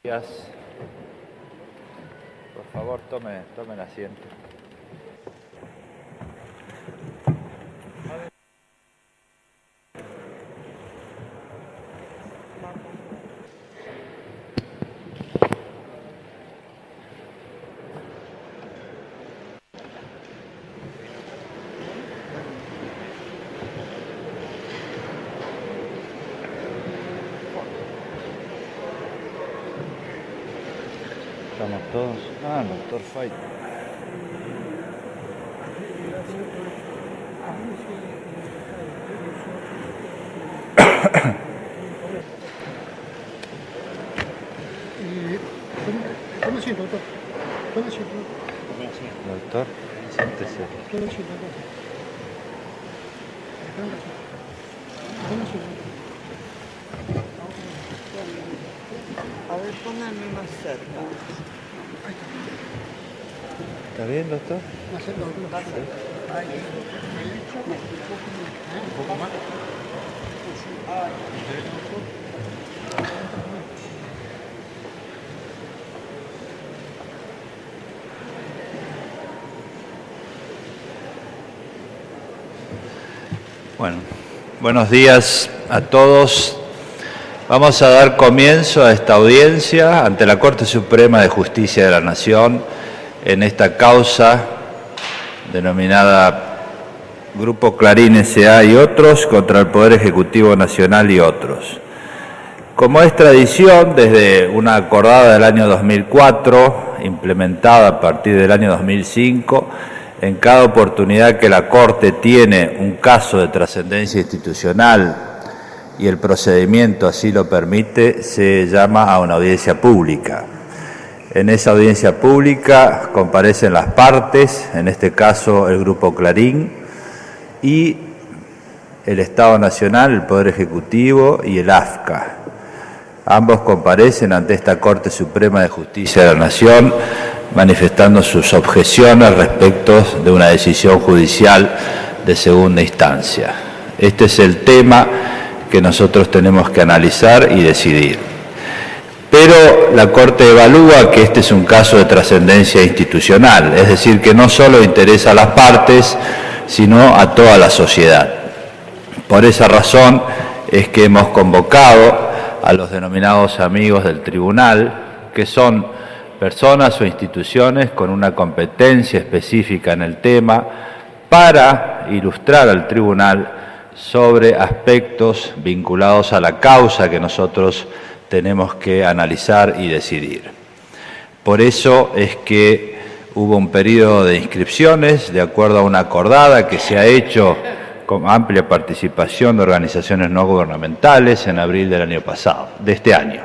Gracias. Por favor, tomen asiento. Estamos todos. El doctor Fay. Tome asiento, doctor. Tome asiento. Doctor, siéntese. Tome asiento, doctor. Tome asiento. A ver, pónganme más cerca. ¿Está bien, doctor? Más cerca, doctor. Más cerca. Ahí. Un poco más. Bueno, buenos días a todos. Vamos a dar comienzo a esta audiencia ante la Corte Suprema de Justicia de la Nación en esta causa denominada Grupo Clarín S.A. y otros contra el Poder Ejecutivo Nacional y otros. Como es tradición, desde una acordada del año 2004, implementada a partir del año 2005, en cada oportunidad que la Corte tiene un caso de trascendencia institucional y el procedimiento así lo permite, se llama a una audiencia pública. En esa audiencia pública comparecen las partes, en este caso el Grupo Clarín, y el Estado Nacional, el Poder Ejecutivo y el AFCA. Ambos comparecen ante esta Corte Suprema de Justicia de la Nación manifestando sus objeciones respecto de una decisión judicial de segunda instancia. Este es el tema que nosotros tenemos que analizar y decidir. Pero la Corte evalúa que este es un caso de trascendencia institucional, es decir, que no solo interesa a las partes, sino a toda la sociedad. Por esa razón es que hemos convocado a los denominados amigos del tribunal, que son personas o instituciones con una competencia específica en el tema, para ilustrar al tribunal sobre aspectos vinculados a la causa que nosotros tenemos que analizar y decidir. Por eso es que hubo un periodo de inscripciones de acuerdo a una acordada que se ha hecho con amplia participación de organizaciones no gubernamentales en abril del año pasado, de este año.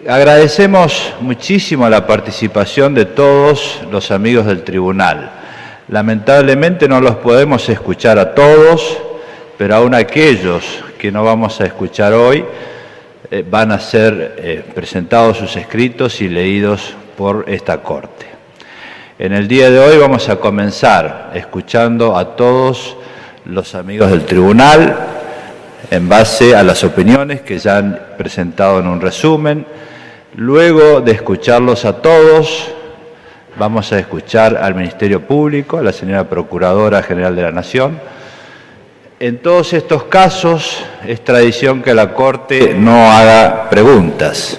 Agradecemos muchísimo la participación de todos los amigos del tribunal. Lamentablemente no los podemos escuchar a todos, pero aún aquellos que no vamos a escuchar hoy van a ser presentados sus escritos y leídos por esta Corte. En el día de hoy vamos a comenzar escuchando a todos los amigos del tribunal en base a las opiniones que ya han presentado en un resumen. Luego de escucharlos a todos, vamos a escuchar al Ministerio Público, a la señora Procuradora General de la Nación. En todos estos casos es tradición que la Corte no haga preguntas.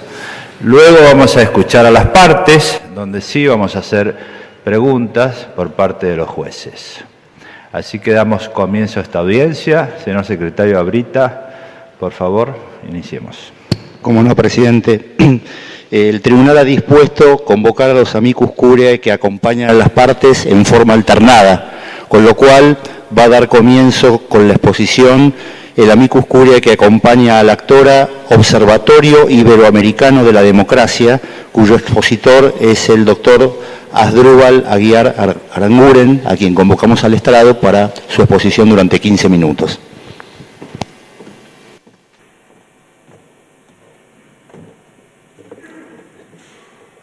Luego vamos a escuchar a las partes, donde sí vamos a hacer preguntas por parte de los jueces. Así que damos comienzo a esta audiencia. Señor Secretario Abrita, por favor, iniciemos. Como no, presidente. El tribunal ha dispuesto convocar a los amicus curiae que acompañan a las partes en forma alternada, con lo cual va a dar comienzo con la exposición el amicus curiae que acompaña a la actora Observatorio Iberoamericano de la Democracia, cuyo expositor es el doctor Asdrúbal Aguiar Aranguren, a quien convocamos al estrado para su exposición durante 15 minutos.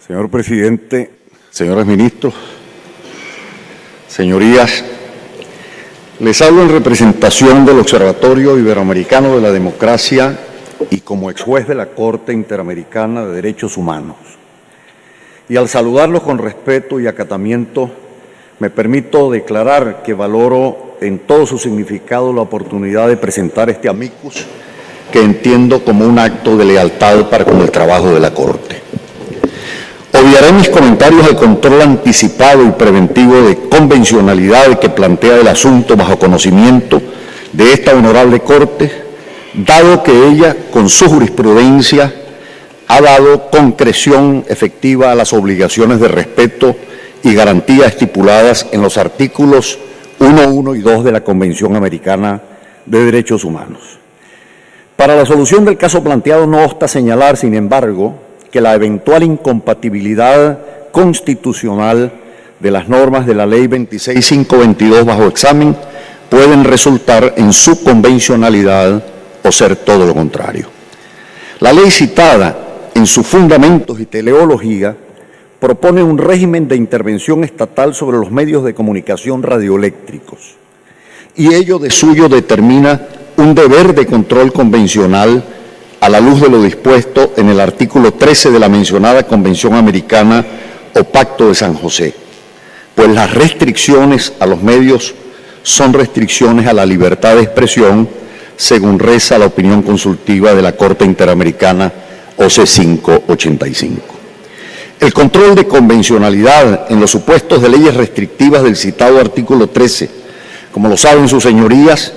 Señor presidente, señores ministros, señorías, les hablo en representación del Observatorio Iberoamericano de la Democracia y como ex juez de la Corte Interamericana de Derechos Humanos. Y al saludarlos con respeto y acatamiento, me permito declarar que valoro en todo su significado la oportunidad de presentar este amicus que entiendo como un acto de lealtad para con el trabajo de la Corte. Obviaré mis comentarios al control anticipado y preventivo de convencionalidad que plantea el asunto bajo conocimiento de esta honorable Corte, dado que ella, con su jurisprudencia, ha dado concreción efectiva a las obligaciones de respeto y garantía estipuladas en los artículos 1, 1 y 2 de la Convención Americana de Derechos Humanos. Para la solución del caso planteado no obsta señalar, sin embargo, que la eventual incompatibilidad constitucional de las normas de la Ley 26522 bajo examen pueden resultar en su convencionalidad o ser todo lo contrario. La ley citada, en sus fundamentos y teleología, propone un régimen de intervención estatal sobre los medios de comunicación radioeléctricos, y ello de suyo determina un deber de control convencional a la luz de lo dispuesto en el artículo 13 de la mencionada Convención Americana o Pacto de San José, pues las restricciones a los medios son restricciones a la libertad de expresión, según reza la opinión consultiva de la Corte Interamericana OC 585. El control de convencionalidad en los supuestos de leyes restrictivas del citado artículo 13, como lo saben sus señorías,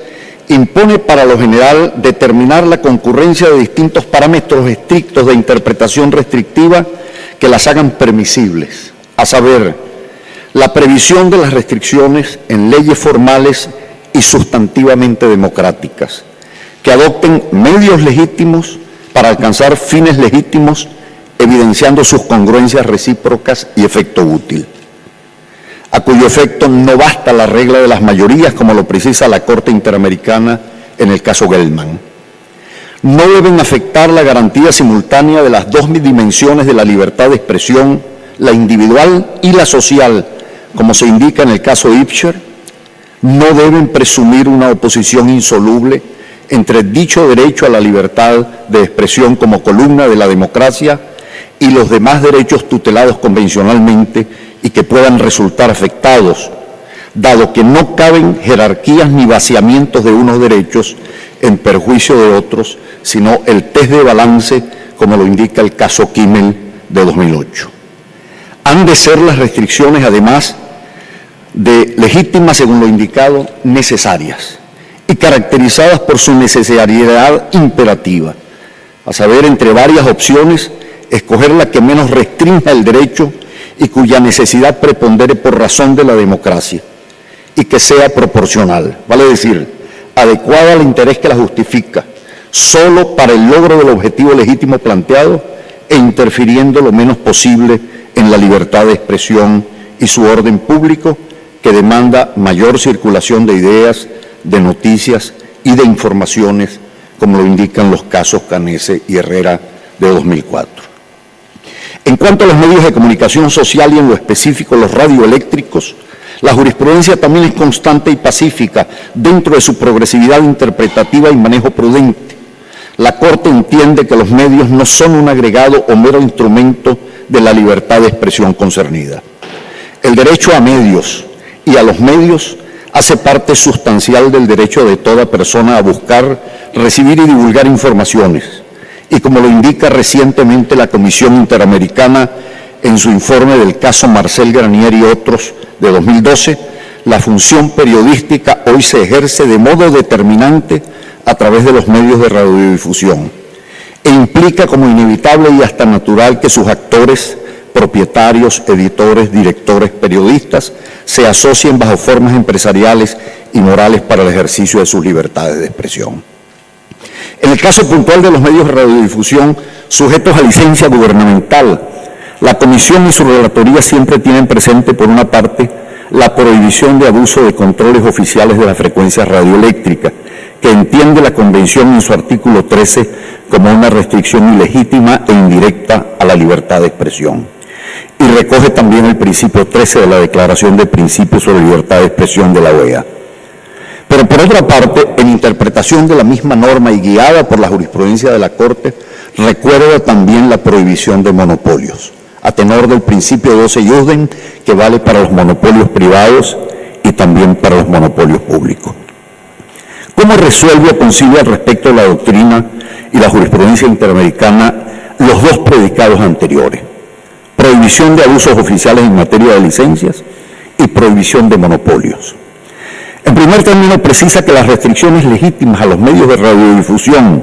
impone para lo general determinar la concurrencia de distintos parámetros estrictos de interpretación restrictiva que las hagan permisibles, a saber, la previsión de las restricciones en leyes formales y sustantivamente democráticas, que adopten medios legítimos para alcanzar fines legítimos, evidenciando sus congruencias recíprocas y efecto útil, a cuyo efecto no basta la regla de las mayorías, como lo precisa la Corte Interamericana en el caso Gelman. No deben afectar la garantía simultánea de las dos dimensiones de la libertad de expresión, la individual y la social, como se indica en el caso Ipscher. No deben presumir una oposición insoluble entre dicho derecho a la libertad de expresión como columna de la democracia y los demás derechos tutelados convencionalmente y que puedan resultar afectados, dado que no caben jerarquías ni vaciamientos de unos derechos en perjuicio de otros, sino el test de balance, como lo indica el caso Kimmel de 2008. Han de ser las restricciones, además de legítimas según lo indicado, necesarias y caracterizadas por su necesariedad imperativa, a saber, entre varias opciones, escoger la que menos restrinja el derecho y cuya necesidad prepondere por razón de la democracia, y que sea proporcional, vale decir, adecuada al interés que la justifica, solo para el logro del objetivo legítimo planteado e interfiriendo lo menos posible en la libertad de expresión y su orden público, que demanda mayor circulación de ideas, de noticias y de informaciones, como lo indican los casos Canese y Herrera de 2004. En cuanto a los medios de comunicación social y en lo específico los radioeléctricos, la jurisprudencia también es constante y pacífica dentro de su progresividad interpretativa y manejo prudente. La Corte entiende que los medios no son un agregado o mero instrumento de la libertad de expresión concernida. El derecho a medios y a los medios hace parte sustancial del derecho de toda persona a buscar, recibir y divulgar informaciones, y como lo indica recientemente la Comisión Interamericana en su informe del caso Marcel Granier y otros de 2012, la función periodística hoy se ejerce de modo determinante a través de los medios de radiodifusión e implica como inevitable y hasta natural que sus actores, propietarios, editores, directores, periodistas, se asocien bajo formas empresariales y morales para el ejercicio de sus libertades de expresión. En el caso puntual de los medios de radiodifusión sujetos a licencia gubernamental, la Comisión y su relatoría siempre tienen presente, por una parte, la prohibición de abuso de controles oficiales de las frecuencias radioeléctricas, que entiende la Convención en su artículo 13 como una restricción ilegítima e indirecta a la libertad de expresión. Y recoge también el principio 13 de la Declaración de Principios sobre Libertad de Expresión de la OEA. Pero por otra parte, en interpretación de la misma norma y guiada por la jurisprudencia de la Corte, recuerda también la prohibición de monopolios, a tenor del principio 12 iudem, que vale para los monopolios privados y también para los monopolios públicos. ¿Cómo resuelve o concilia al respecto de la doctrina y la jurisprudencia interamericana los dos predicados anteriores? Prohibición de abusos oficiales en materia de licencias y prohibición de monopolios. En primer término, precisa que las restricciones legítimas a los medios de radiodifusión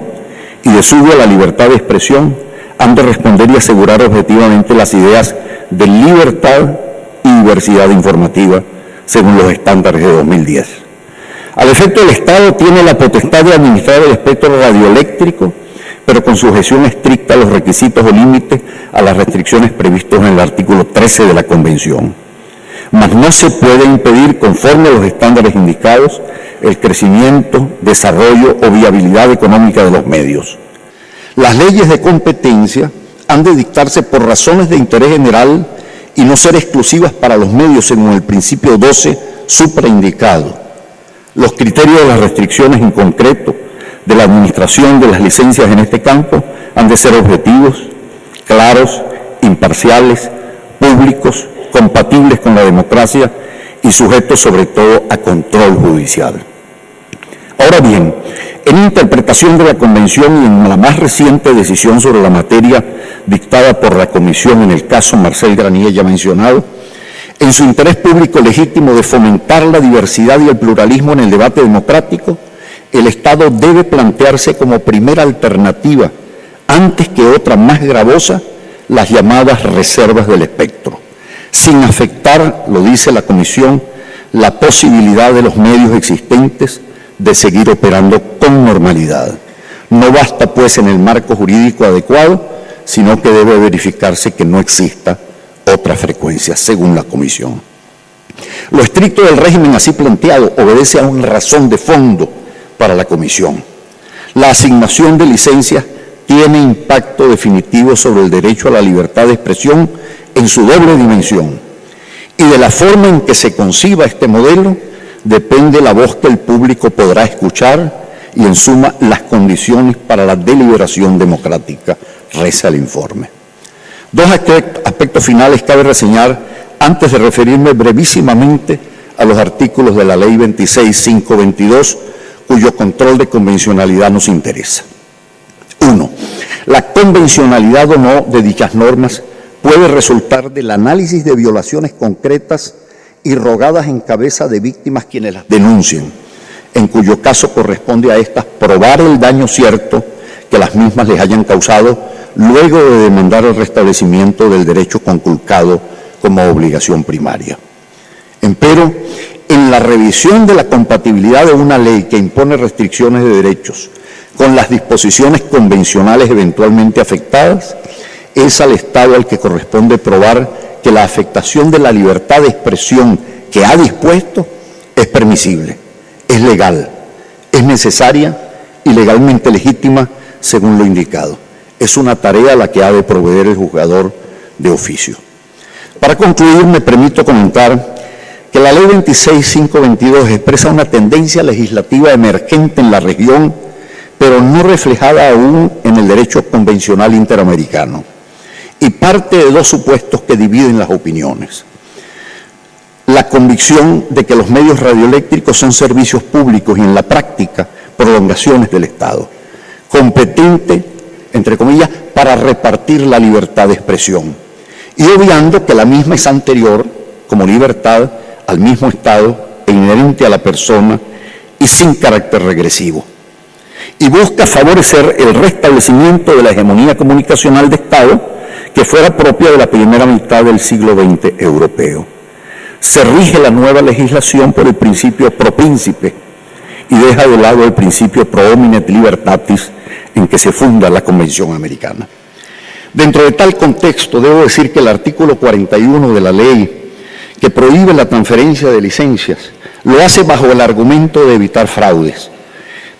y de suyo a la libertad de expresión han de responder y asegurar objetivamente las ideas de libertad y diversidad informativa según los estándares de 2010. Al efecto, el Estado tiene la potestad de administrar el espectro radioeléctrico, pero con sujeción estricta a los requisitos o límites a las restricciones previstos en el artículo 13 de la Convención. Mas no se puede impedir, conforme a los estándares indicados, el crecimiento, desarrollo o viabilidad económica de los medios. Las leyes de competencia han de dictarse por razones de interés general y no ser exclusivas para los medios según el principio 12 supraindicado. Los criterios de las restricciones en concreto de la administración de las licencias en este campo han de ser objetivos, claros, imparciales, públicos, compatibles con la democracia y sujetos sobre todo a control judicial. Ahora bien, en interpretación de la Convención y en la más reciente decisión sobre la materia dictada por la Comisión en el caso Marcel Granier ya mencionado, en su interés público legítimo de fomentar la diversidad y el pluralismo en el debate democrático, el Estado debe plantearse como primera alternativa, antes que otra más gravosa, las llamadas reservas del espectro, sin afectar, lo dice la Comisión, la posibilidad de los medios existentes de seguir operando con normalidad. No basta, pues, en el marco jurídico adecuado, sino que debe verificarse que no exista otra frecuencia, según la Comisión. Lo estricto del régimen así planteado obedece a una razón de fondo para la Comisión. La asignación de licencias tiene impacto definitivo sobre el derecho a la libertad de expresión en su doble dimensión, y de la forma en que se conciba este modelo depende la voz que el público podrá escuchar y, en suma, las condiciones para la deliberación democrática, reza el informe. Dos aspectos finales cabe reseñar antes de referirme brevísimamente a los artículos de la Ley 26.522, cuyo control de convencionalidad nos interesa. 1. La convencionalidad o no de dichas normas puede resultar del análisis de violaciones concretas y rogadas en cabeza de víctimas quienes las denuncien, en cuyo caso corresponde a estas probar el daño cierto que las mismas les hayan causado luego de demandar el restablecimiento del derecho conculcado como obligación primaria. Empero, en la revisión de la compatibilidad de una ley que impone restricciones de derechos con las disposiciones convencionales eventualmente afectadas, es al Estado al que corresponde probar que la afectación de la libertad de expresión que ha dispuesto es permisible, es legal, es necesaria y legalmente legítima según lo indicado. Es una tarea a la que ha de proveer el juzgador de oficio. Para concluir, me permito comentar que la Ley 26.522 expresa una tendencia legislativa emergente en la región, pero no reflejada aún en el derecho convencional interamericano, y parte de dos supuestos que dividen las opiniones. La convicción de que los medios radioeléctricos son servicios públicos y, en la práctica, prolongaciones del Estado, competente, entre comillas, para repartir la libertad de expresión, y obviando que la misma es anterior, como libertad, al mismo Estado e inherente a la persona y sin carácter regresivo, y busca favorecer el restablecimiento de la hegemonía comunicacional de Estado que fuera propia de la primera mitad del siglo XX europeo. Se rige la nueva legislación por el principio pro príncipe y deja de lado el principio pro homine libertatis en que se funda la Convención Americana. Dentro de tal contexto, debo decir que el artículo 41 de la ley, que prohíbe la transferencia de licencias, lo hace bajo el argumento de evitar fraudes,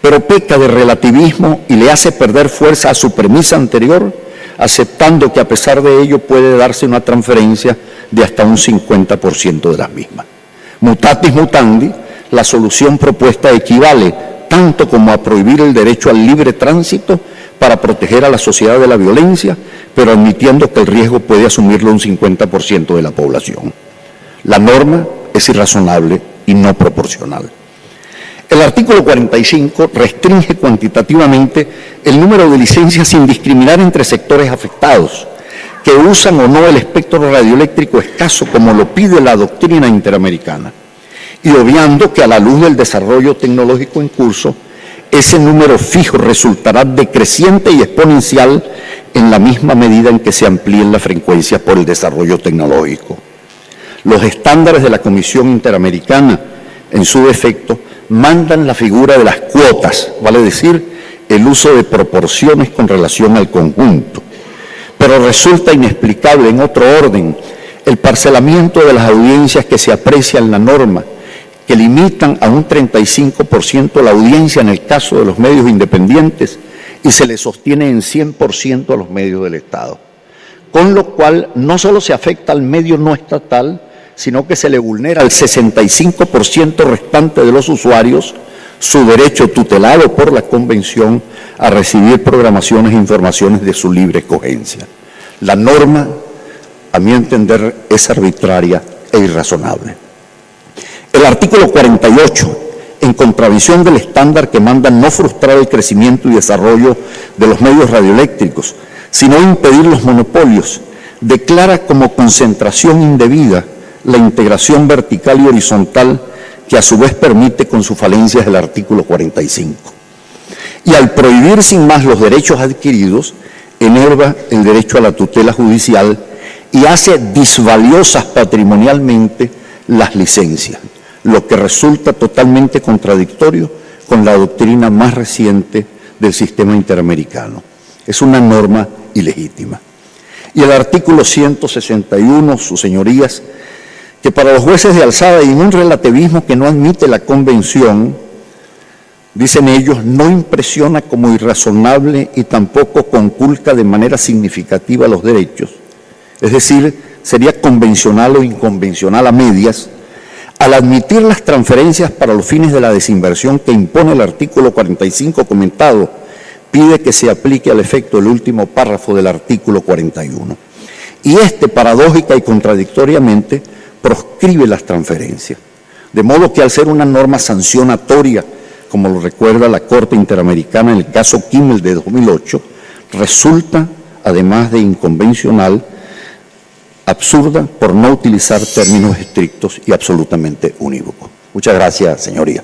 pero peca de relativismo y le hace perder fuerza a su premisa anterior, aceptando que a pesar de ello puede darse una transferencia de hasta un 50% de las mismas. Mutatis mutandi, la solución propuesta equivale tanto como a prohibir el derecho al libre tránsito para proteger a la sociedad de la violencia, pero admitiendo que el riesgo puede asumirlo un 50% de la población. La norma es irrazonable y no proporcional. El artículo 45 restringe cuantitativamente el número de licencias sin discriminar entre sectores afectados, que usan o no el espectro radioeléctrico escaso como lo pide la doctrina interamericana, y obviando que a la luz del desarrollo tecnológico en curso, ese número fijo resultará decreciente y exponencial en la misma medida en que se amplíen las frecuencias por el desarrollo tecnológico. Los estándares de la Comisión Interamericana, en su defecto, mandan la figura de las cuotas, vale decir, el uso de proporciones con relación al conjunto. Pero resulta inexplicable en otro orden el parcelamiento de las audiencias que se aprecia en la norma, que limitan a un 35% la audiencia en el caso de los medios independientes y se le sostiene en 100% a los medios del Estado. Con lo cual, no solo se afecta al medio no estatal, sino que se le vulnera al 65% restante de los usuarios su derecho tutelado por la Convención a recibir programaciones e informaciones de su libre escogencia. La norma, a mi entender, es arbitraria e irrazonable. El artículo 48, en contravención del estándar que manda no frustrar el crecimiento y desarrollo de los medios radioeléctricos, sino impedir los monopolios, declara como concentración indebida la integración vertical y horizontal que a su vez permite con sus falencias el artículo 45. Y al prohibir sin más los derechos adquiridos, enerva el derecho a la tutela judicial y hace disvaliosas patrimonialmente las licencias, lo que resulta totalmente contradictorio con la doctrina más reciente del sistema interamericano. Es una norma ilegítima. Y el artículo 161, sus señorías, que para los jueces de alzada y en un relativismo que no admite la Convención, dicen ellos, no impresiona como irrazonable y tampoco conculca de manera significativa los derechos. Es decir, sería convencional o inconvencional a medias, al admitir las transferencias para los fines de la desinversión que impone el artículo 45 comentado, pide que se aplique al efecto el último párrafo del artículo 41. Y paradójica y contradictoriamente, proscribe las transferencias. De modo que al ser una norma sancionatoria, como lo recuerda la Corte Interamericana en el caso Kimmel de 2008, resulta, además de inconvencional, absurda por no utilizar términos estrictos y absolutamente unívocos. Muchas gracias, señoría.